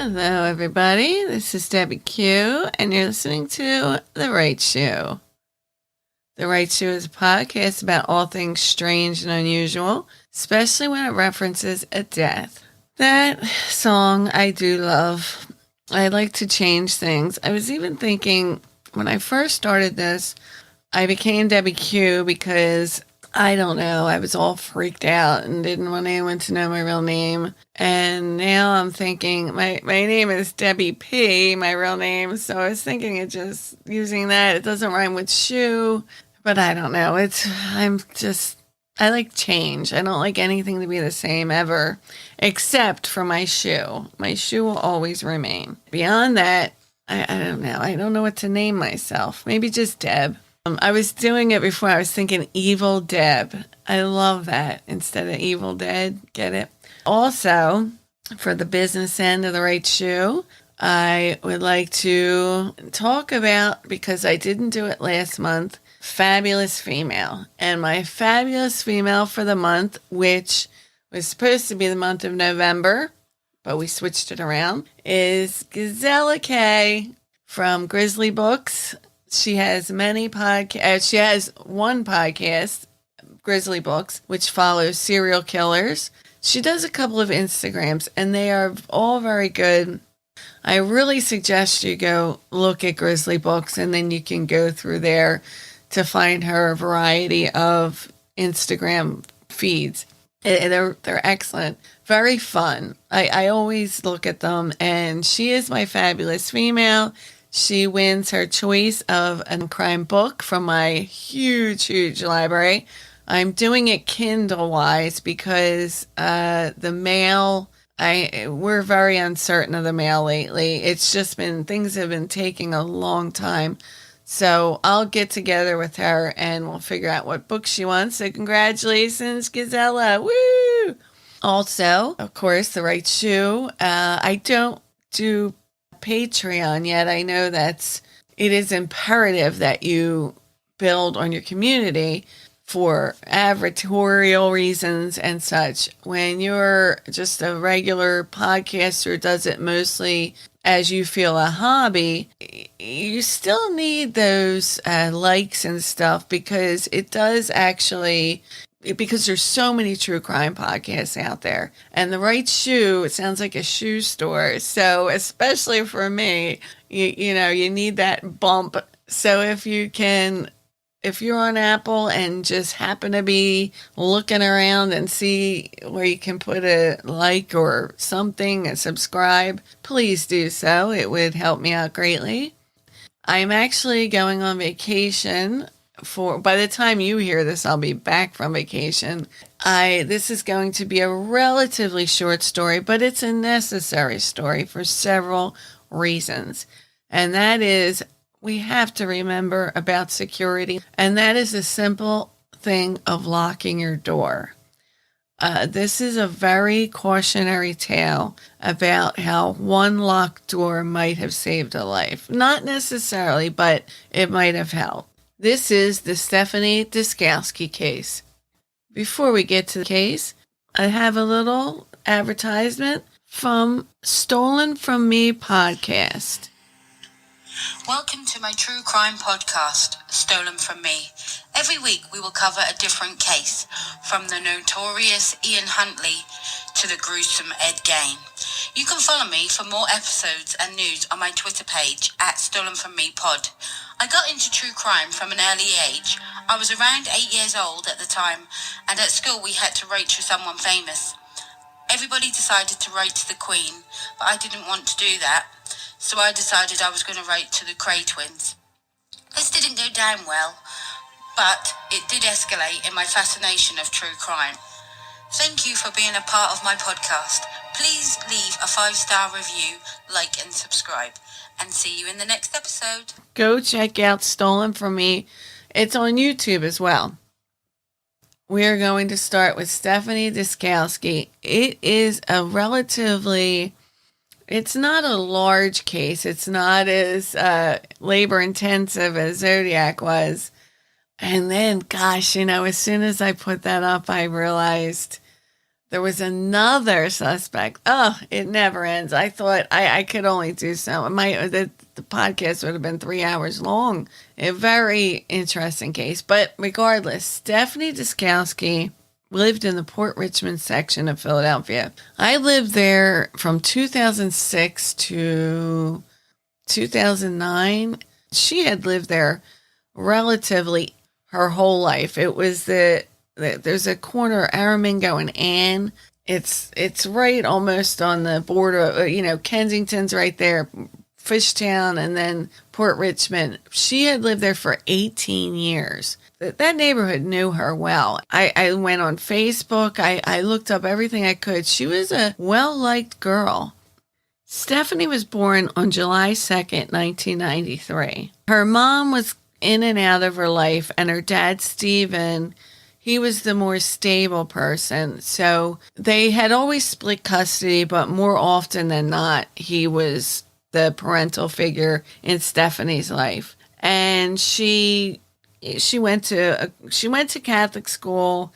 Hello, everybody. This is Debbie Q, and you're listening to The Right Shoe. The Right Shoe is a podcast about all things strange and unusual, especially when it references a death. That song I do love. I like to change things. I was even thinking when I first started this, I became Debbie Q because I don't know, I was all freaked out and didn't want anyone to know my real name. And now I'm thinking my name is Debbie P, my real name. So I was thinking of just using that. It doesn't rhyme with shoe, but I don't know. I like change. I don't like anything to be the same ever, except for my shoe. My shoe will always remain. Beyond that, I don't know. I don't know what to name myself. Maybe just Deb. I was doing it before. I was thinking Evil Deb. I love that instead of Evil Dead. Get it? Also, for the business end of The Right Shoe, I would like to talk about, because I didn't do it last month, Fabulous Female. And my Fabulous Female for the month, which was supposed to be the month of November, but we switched it around, is Gazella K from Grizzly Books. She has many podcasts. She has one podcast, Grizzly Books, which follows serial killers. She does a couple of Instagrams, and they are all very good. I really suggest you go look at Grizzly Books, and then you can go through there to find her variety of Instagram feeds. They're excellent. Very fun. I always look at them, and she is my Fabulous Female. She wins her choice of a crime book from my huge library. I'm doing it Kindle-wise because the mail, we're very uncertain of the mail lately. It's just things have been taking a long time. So I'll get together with her and we'll figure out what book she wants. So congratulations, Gazella. Woo! Also, of course, The Right Shoe. I don't do Patreon yet. I know it is imperative that you build on your community for advertorial reasons and such. When you're just a regular podcaster, does it mostly as you feel a hobby, you still need those likes and stuff, because it does actually, because there's so many true crime podcasts out there. And The Right Shoe, it sounds like a shoe store. So especially for me, you need that bump. So if you're on Apple and just happen to be looking around and see where you can put a like or something, a subscribe, please do so. It would help me out greatly. I'm actually going on vacation. By the time you hear this, I'll be back from vacation. This is going to be a relatively short story, but it's a necessary story for several reasons. And that is, we have to remember about security. And that is the simple thing of locking your door. This is a very cautionary tale about how one locked door might have saved a life. Not necessarily, but it might have helped. This is the Stephanie Diskowski case. Before we get to the case, I have a little advertisement from Stolen From Me podcast. Welcome to my true crime podcast, Stolen From Me. Every week we will cover a different case, from the notorious Ian Huntley to the gruesome Ed Gain. You can follow me for more episodes and news on my Twitter page at Stolen From Me Pod. I got into true crime from an early age. I was around 8 years old at the time, and at school we had to write to someone famous. Everybody decided to write to the Queen, but I didn't want to do that, so I decided I was going to write to the Cray twins. This didn't go down well, but it did escalate in my fascination of true crime. Thank you for being a part of my podcast. Please leave a 5-star review, like and subscribe, and see you in the next episode. Go check out Stolen From Me. It's on YouTube as well. We're going to start with Stephanie Diskowski. It is a it's not a large case. It's not as labor intensive as Zodiac was. And then, gosh, as soon as I put that up, I realized There was another suspect. Oh, it never ends. I thought I could only do so. The podcast would have been 3 hours long. A very interesting case. But regardless, Stephanie Diskowski lived in the Port Richmond section of Philadelphia. I lived there from 2006 to 2009. She had lived there relatively her whole life. It was there's a corner, Aramingo and Ann. It's right almost on the border. Kensington's right there, Fishtown, and then Port Richmond. She had lived there for 18 years. That neighborhood knew her well. I went on Facebook. I looked up everything I could. She was a well-liked girl. Stephanie was born on July 2nd, 1993. Her mom was in and out of her life, and her dad, Stephen, he was the more stable person. So they had always split custody, but more often than not, he was the parental figure in Stephanie's life. And she went to Catholic school,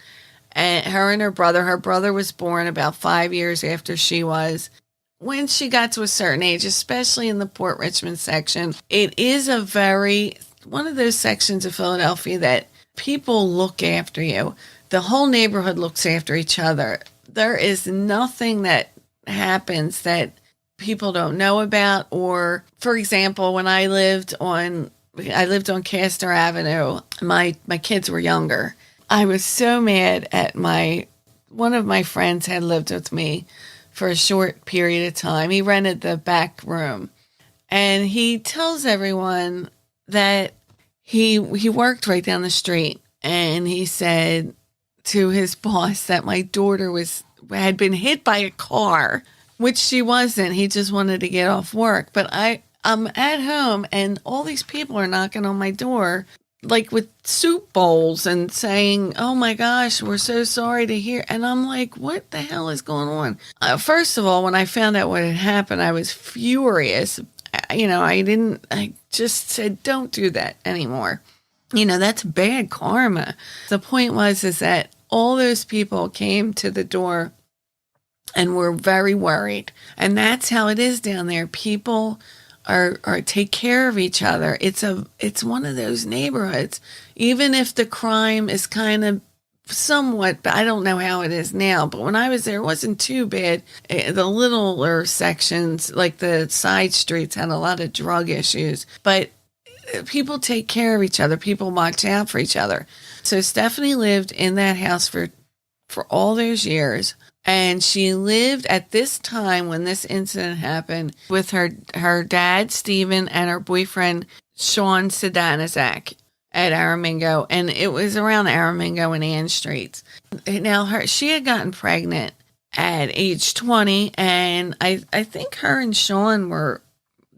and her brother was born about 5 years after she was. When she got to a certain age, especially in the Port Richmond section, it is one of those sections of Philadelphia that people look after you. The whole neighborhood looks after each other. There is nothing that happens that people don't know about. Or, for example, when I lived on Castor Avenue, my kids were younger. I was so mad at one of my friends had lived with me for a short period of time. He rented the back room, and he tells everyone that he worked right down the street, and he said to his boss that my daughter had been hit by a car, which she wasn't. He just wanted to get off work. But I'm at home, and all these people are knocking on my door, like with soup bowls and saying, "Oh my gosh, we're so sorry to hear." And I'm like, what the hell is going on? First of all, when I found out what had happened, I was furious. I just said, don't do that anymore. That's bad karma. The point is that all those people came to the door and were very worried. And that's how it is down there. People are take care of each other. It's one of those neighborhoods. Even if the crime is kind of somewhat, but I don't know how it is now, but when I was there, it wasn't too bad. The littler sections, like the side streets, had a lot of drug issues, but people take care of each other. People watch out for each other. So Stephanie lived in that house for all those years. And she lived at this time when this incident happened with her dad, Stephen, and her boyfriend, Shaun Sedanizak, at Aramingo. And it was around Aramingo and Ann Streets. Now, she had gotten pregnant at age 20. And I think her and Shaun were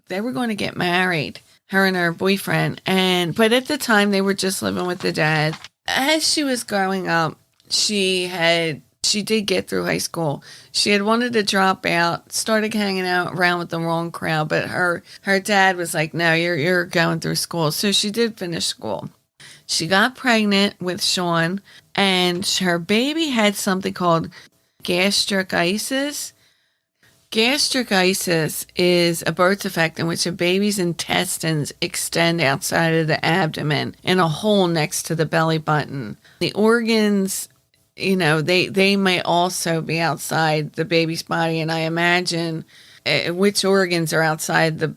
going to get married, her and her boyfriend. But at the time, they were just living with the dad. As she was growing up, she did get through high school. She had wanted to drop out, started hanging out around with the wrong crowd, but her dad was like, no, you're going through school. So she did finish school. She got pregnant with Shaun, and her baby had something called gastritis. Gastritis is a birth defect in which a baby's intestines extend outside of the abdomen in a hole next to the belly button. The organs, they may also be outside the baby's body, and I imagine which organs are outside the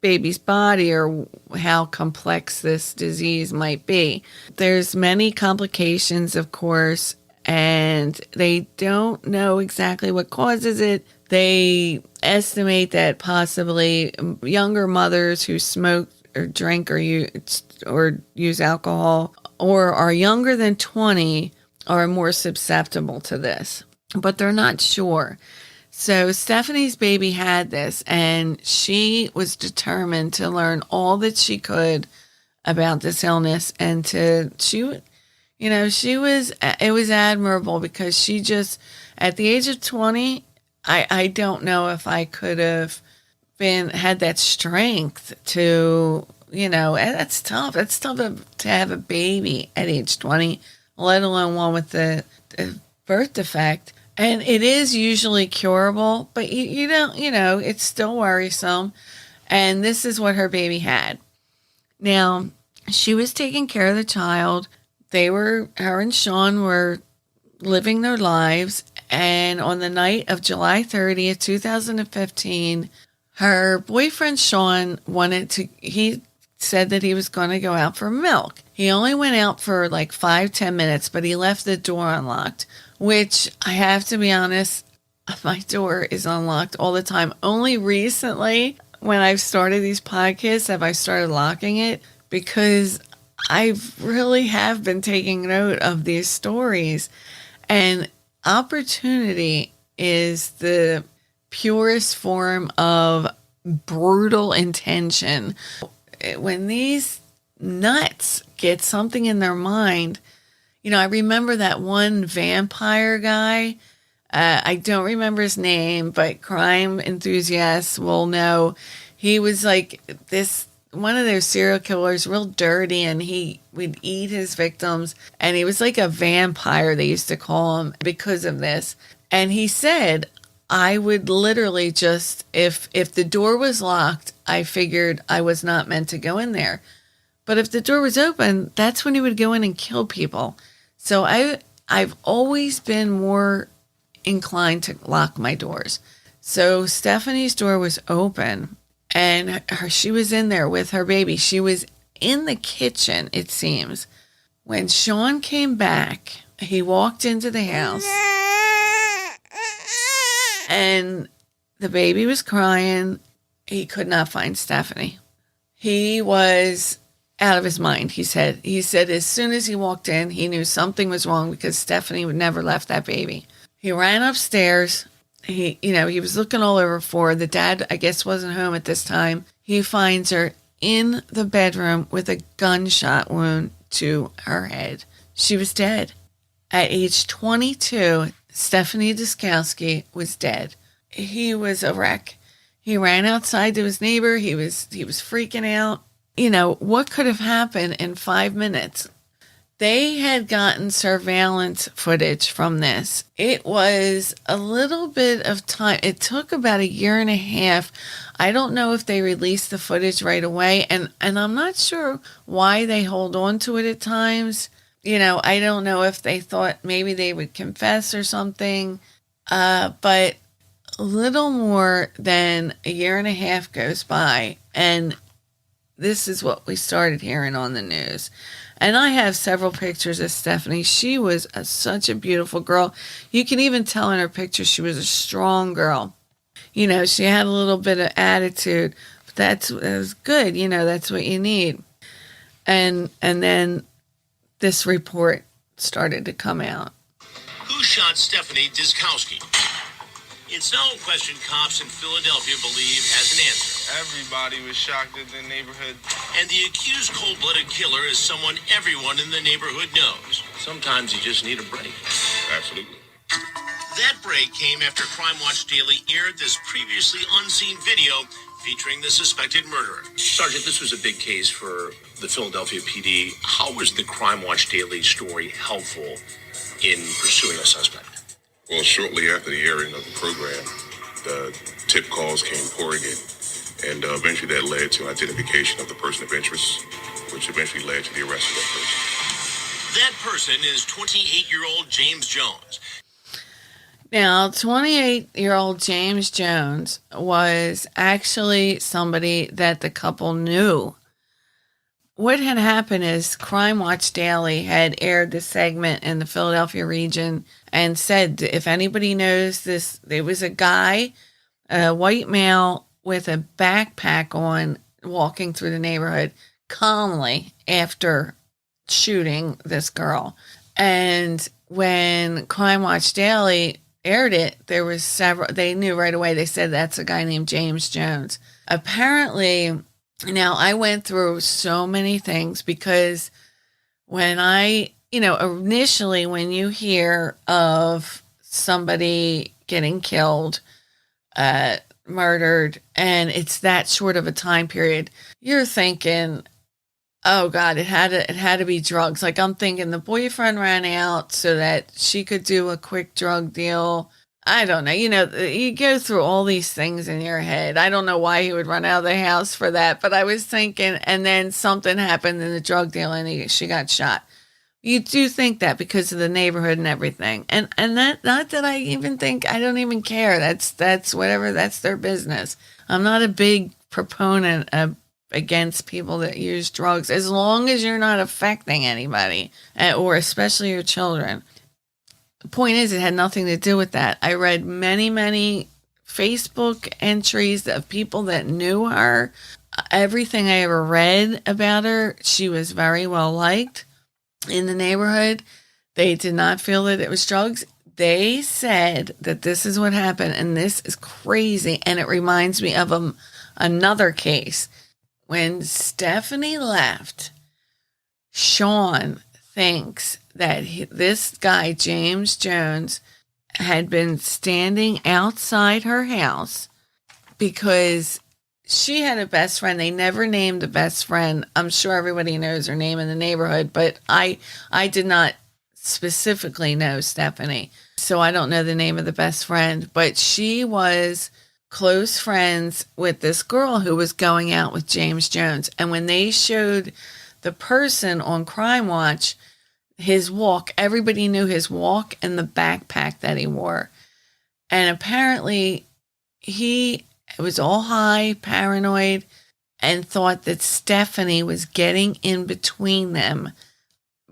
baby's body or how complex this disease might be. There's many complications, of course, and they don't know exactly what causes it. They estimate that possibly younger mothers who smoke or drink or use alcohol or are younger than 20 are more susceptible to this, but they're not sure. So Stephanie's baby had this, and she was determined to learn all that she could about this illness, and it was admirable because she just, at the age of 20, I don't know if I could have had that strength to, that's tough. It's tough to have a baby at age 20, let alone one with the birth defect. And it is usually curable, but you don't, it's still worrisome. And this is what her baby had. Now, she was taking care of the child. Her and Shaun were living their lives. And on the night of July 30th, 2015, her boyfriend Shaun he said that he was going to go out for milk. He only went out for like 5-10 minutes, but he left the door unlocked, which I have to be honest, my door is unlocked all the time. Only recently, when I've started these podcasts, have I started locking it, because I really have been taking note of these stories. And opportunity is the purest form of brutal intention. When these nuts get something in their mind, I remember that one vampire guy. I don't remember his name, but crime enthusiasts will know. He was like one of those serial killers, real dirty, and he would eat his victims. And he was like a vampire, they used to call him, because of this. And he said, I would literally just, if the door was locked, I figured I was not meant to go in there. But if the door was open, that's when he would go in and kill people. So I've always been more inclined to lock my doors. So Stephanie's door was open, and she was in there with her baby. She was in the kitchen, it seems. When Shaun came back, he walked into the house, and the baby was crying. He could not find Stephanie. He was out of his mind, he said. He said as soon as he walked in, he knew something was wrong, because Stephanie would never left that baby. He ran upstairs. He was looking all over for her. The dad, I guess, wasn't home at this time. He finds her in the bedroom with a gunshot wound to her head. She was dead. At age 22, Stephanie Diskowski was dead. He was a wreck. He ran outside to his neighbor. He was freaking out. What could have happened in 5 minutes? They had gotten surveillance footage from this. It was a little bit of time. It took about 1.5 years. I don't know if they released the footage right away, and I'm not sure why they hold on to it at times. I don't know if they thought maybe they would confess or something, but a little more than 1.5 years goes by, and this is what we started hearing on the news. And I have several pictures of Stephanie. She was such a beautiful girl. You can even tell in her picture she was a strong girl. She had a little bit of attitude, but that was good. That's what you need. And then this report started to come out. Who shot Stephanie Diskowski? It's no question cops in Philadelphia believe has an answer. Everybody was shocked at the neighborhood. And the accused cold-blooded killer is someone everyone in the neighborhood knows. Sometimes you just need a break. Absolutely. That break came after Crime Watch Daily aired this previously unseen video featuring the suspected murderer. Sergeant, this was a big case for the Philadelphia PD. How was the Crime Watch Daily story helpful in pursuing a suspect? Well, shortly after the airing of the program, the tip calls came pouring in, and eventually that led to identification of the person of interest, which eventually led to the arrest of that person. That person is 28-year-old James Jones. Now, 28-year-old James Jones was actually somebody that the couple knew. What had happened is Crime Watch Daily had aired this segment in the Philadelphia region and said, if anybody knows this, there was a guy, a white male with a backpack on, walking through the neighborhood calmly after shooting this girl. And when Crime Watch Daily aired it, there was they knew right away. They said that's a guy named James Jones. Apparently, now I went through so many things, because when initially when you hear of somebody getting killed, murdered, and it's that short of a time period, you're thinking Oh God, it had to be drugs. Like I'm thinking the boyfriend ran out so that she could do a quick drug deal. I don't know. You go through all these things in your head. I don't know why he would run out of the house for that, but I was thinking, and then something happened in the drug deal, and she got shot. You do think that because of the neighborhood and everything, and that not that I even think I don't even care. That's whatever. That's their business. I'm not a big proponent against people that use drugs as long as you're not affecting anybody, or especially your children. The point is, it had nothing to do with that. I read many Facebook entries of people that knew her. Everything I ever read about her, she was very well liked in the neighborhood. They did not feel that it was drugs. They said that this is what happened, and this is crazy, and it reminds me of another case. When Stephanie left, Shaun thinks that this guy, James Jones, had been standing outside her house because she had a best friend. They never named the best friend. I'm sure everybody knows her name in the neighborhood, but I did not specifically know Stephanie. So I don't know the name of the best friend, but she was close friends with this girl who was going out with James Jones. And when they showed the person on Crime Watch, his walk, everybody knew his walk and the backpack that he wore. And apparently he was all high, paranoid, and thought that Stephanie was getting in between them,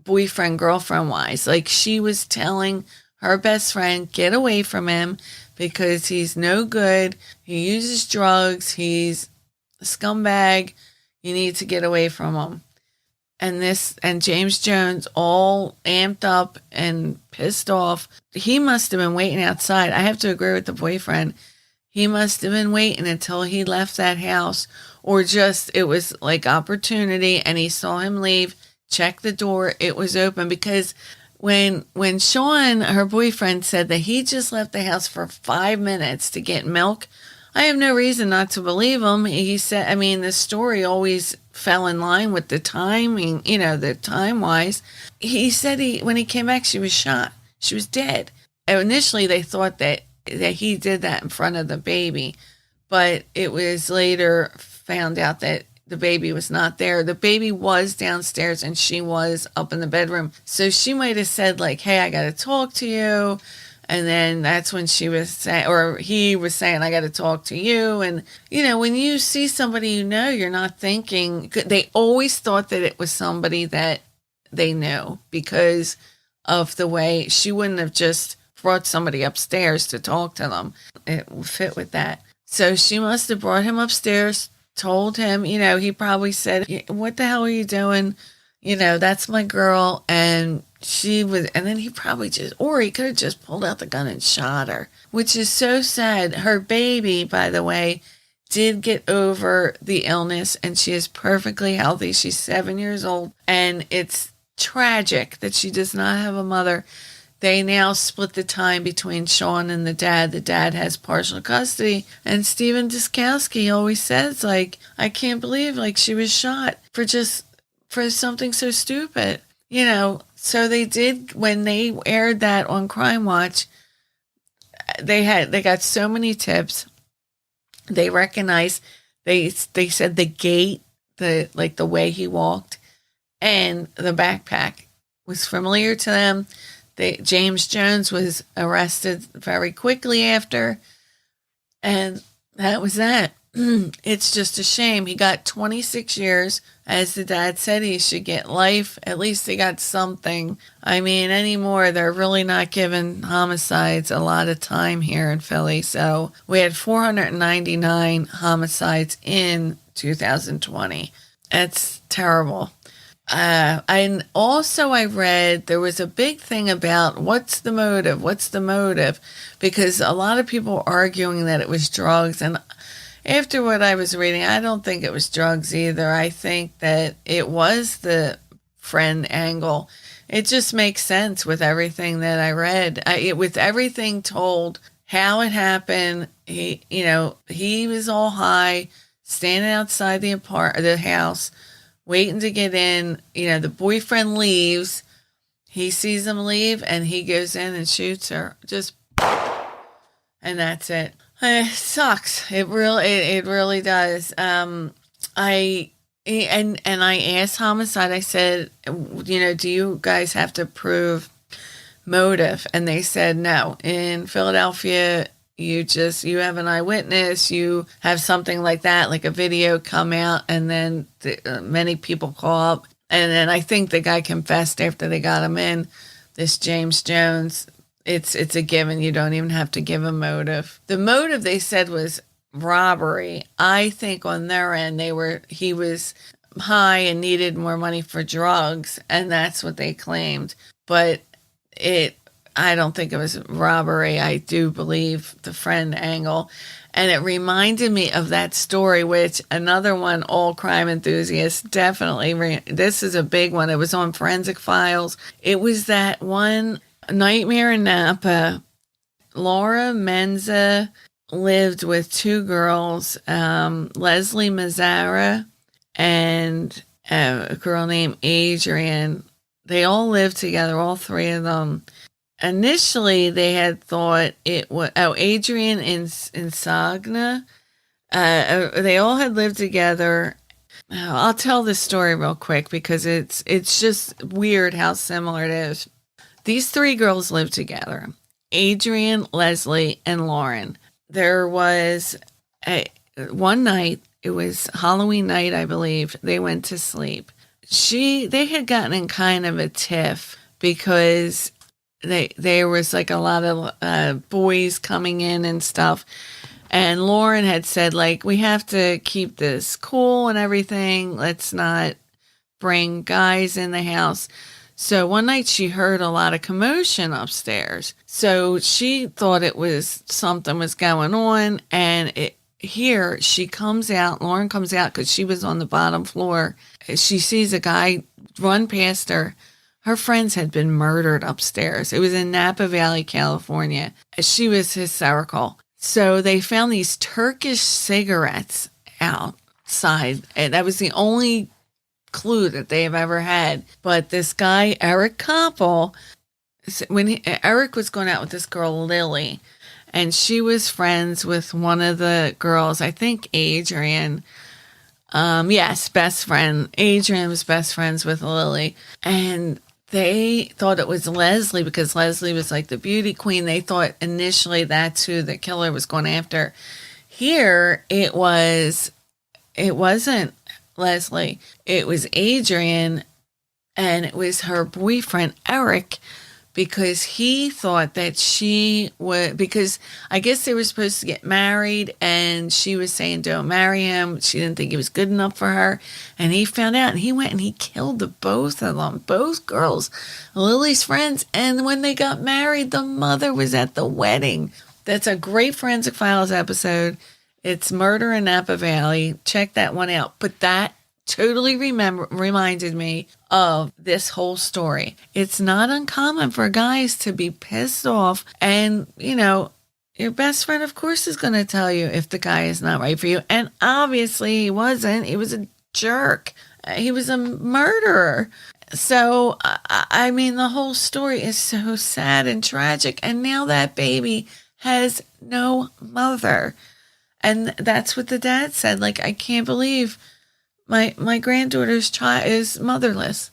boyfriend, girlfriend wise. Like she was telling her best friend, get away from him because he's no good. He uses drugs. He's a scumbag. You need to get away from him. And James Jones, all amped up and pissed off. He must have been waiting outside. I have to agree with the boyfriend. He must have been waiting until he left that house, or just it was like opportunity and he saw him leave, check the door, it was open. Because when Shaun, her boyfriend, said that he just left the house for 5 minutes to get milk, I have no reason not to believe him. He said, I mean, the story always fell in line with the timing, the time-wise. He said when he came back, she was shot. She was dead. And initially, they thought that he did that in front of the baby, but it was later found out that the baby was not there. The baby was downstairs and she was up in the bedroom. So she might have said like, hey, I got to talk to you. And then that's when she was saying, or he was saying, I got to talk to you. And, when you see somebody you're not thinking, they always thought that it was somebody that they knew because of the way she wouldn't have just brought somebody upstairs to talk to them. It would fit with that. So she must have brought him upstairs, told him, he probably said, what the hell are you doing? That's my girl. And then he probably he could have just pulled out the gun and shot her, which is so sad. Her baby, by the way, did get over the illness and she is perfectly healthy. She's 7 years old, and it's tragic that she does not have a mother. They now split the time between Shaun and the dad. The dad has partial custody. And Stephanie Diskowski always says, like, I can't believe, like, she was shot for something so stupid. So they did, when they aired that on Crime Watch, they got so many tips. They recognized, they said the gait, the way he walked, and the backpack was familiar to them. James Jones was arrested very quickly after, and that was that. It's just a shame. He got 26 years. As the dad said, he should get life. At least he got something. I mean, anymore, they're really not giving homicides a lot of time here in Philly. So we had 499 homicides in 2020. That's terrible. I read there was a big thing about what's the motive, because a lot of people were arguing that it was drugs, and after what I was reading, I don't think it was drugs either. I think that it was the friend angle. It just makes sense with everything that I read. With everything told, how it happened, he was all high, standing outside the house waiting to get in. The boyfriend leaves. He sees him leave, and he goes in and shoots her. Just, and that's it. It sucks. It really does. I asked Homicide. I said, do you guys have to prove motive? And they said no. In Philadelphia, you have an eyewitness, you have something like that, like a video come out, and then many people call up. And then I think the guy confessed after they got him in, this James Jones. It's a given. You don't even have to give a motive. The motive, they said, was robbery. I think on their end, he was high and needed more money for drugs, and that's what they claimed. But I don't think it was robbery. I do believe the friend angle. And it reminded me of that story, which another one, all crime enthusiasts definitely, this is a big one. It was on Forensic Files. It was that one Nightmare in Napa. Laura Menza lived with two girls, Leslie Mazzara and a girl named Adrian. They all lived together, all three of them. Initially, they had thought it was Adrian and Sagna. They all had lived together. I'll tell this story real quick because it's just weird how similar it is. These three girls lived together: Adrian, Leslie, and Lauren. There was one night. It was Halloween night, I believe. They went to sleep. They had gotten in kind of a tiff because there was like a lot of boys coming in and stuff. And Lauren had said, like, we have to keep this cool and everything. Let's not bring guys in the house. So one night she heard a lot of commotion upstairs. So she thought something was going on. And here she comes out, Lauren comes out because she was on the bottom floor. She sees a guy run past her. Her friends had been murdered upstairs. It was in Napa Valley, California. She was hysterical. So they found these Turkish cigarettes outside. And that was the only clue that they have ever had. But this guy, Eric Koppel, Eric was going out with this girl, Lily, and she was friends with one of the girls, I think Adrian. Yes, best friend. Adrian was best friends with Lily. And they thought it was Leslie because Leslie was like the beauty queen. They thought initially that's who the killer was going after. Here, it wasn't Leslie. It was Adrian, and it was her boyfriend, Eric, because he thought that she would, because I guess they were supposed to get married, and she was saying don't marry him. She didn't think he was good enough for her, and he found out, and he went and he killed both of them, both girls, Lily's friends, and when they got married, the mother was at the wedding. That's a great Forensic Files episode. It's Murder in Napa Valley. Check that one out. But that totally reminded me of this whole story. It's not uncommon for guys to be pissed off, and your best friend, of course, is going to tell you if the guy is not right for you. And obviously he wasn't. He was a jerk. He was a murderer. So, I mean, the whole story is so sad and tragic. And now that baby has no mother. And that's what the dad said. Like, I can't believe my granddaughter's child is motherless.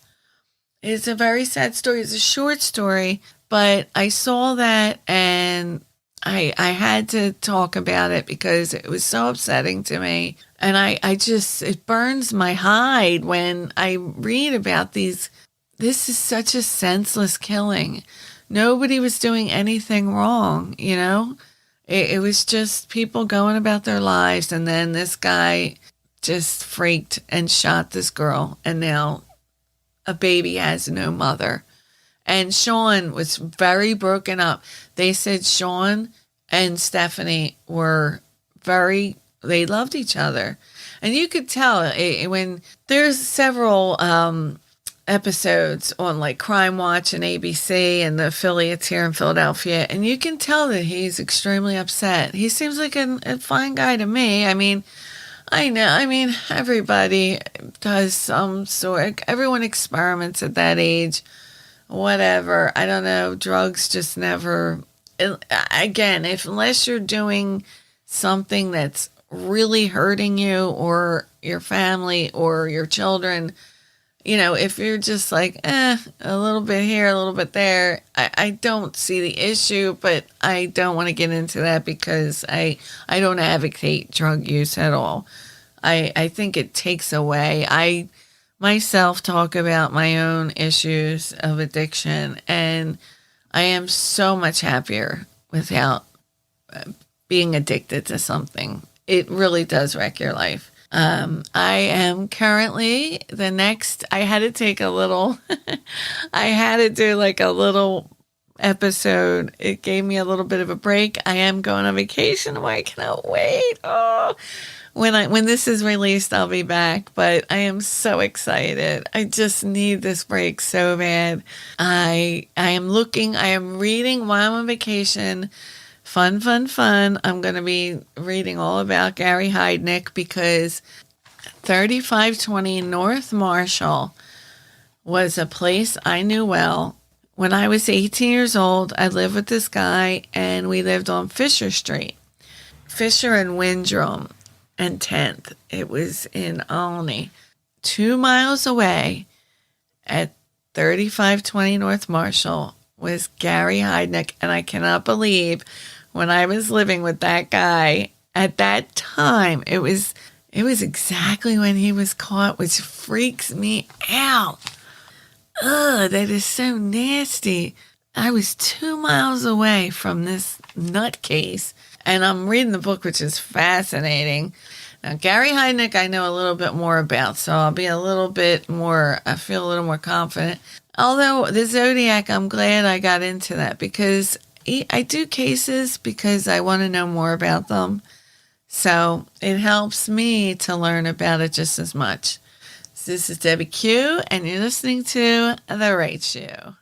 It's a very sad story. It's a short story, but I saw that and I had to talk about it because it was so upsetting to me. And it burns my hide when I read about these. This is such a senseless killing. Nobody was doing anything wrong, It was just people going about their lives, and then this guy just freaked and shot this girl, and now a baby has no mother. And Shaun was very broken up. They said Shaun and Stephanie they loved each other. And you could tell when there's several episodes on like Crime Watch and ABC and the affiliates here in Philadelphia, and you can tell that he's extremely upset. He seems like a fine guy to me. I mean, I know. I mean, everybody does some sort. Everyone experiments at that age. Whatever. I don't know. Drugs just never. Again, if unless you're doing something that's really hurting you or your family or your children, if you're just like, a little bit here, a little bit there, I don't see the issue, but I don't want to get into that because I don't advocate drug use at all. I think it takes away. I myself talk about my own issues of addiction, and I am so much happier without being addicted to something. It really does wreck your life. I am currently I had to take a little, I had to do like a little episode. It gave me a little bit of a break. I am going on vacation. I cannot wait. Oh, when this is released, I'll be back, but I am so excited. I just need this break so bad. I am reading while I'm on vacation. Fun. I'm going to be reading all about Gary Heidnick because 3520 North Marshall was a place I knew well. When I was 18 years old, I lived with this guy, and we lived on Fisher Street. Fisher and Windrum and 10th. It was in Olney. 2 miles away at 3520 North Marshall was Gary Heidnick, and I cannot believe when I was living with that guy at that time, it was exactly when he was caught, which freaks me out. Ugh, that is so nasty. I was 2 miles away from this nutcase, and I'm reading the book, which is fascinating. Now, Gary Heidnick, I know a little bit more about, so I feel a little more confident. Although the Zodiac, I'm glad I got into that because I do cases because I want to know more about them. So it helps me to learn about it just as much. So this is Debbie Q, and you're listening to The Right Shoe.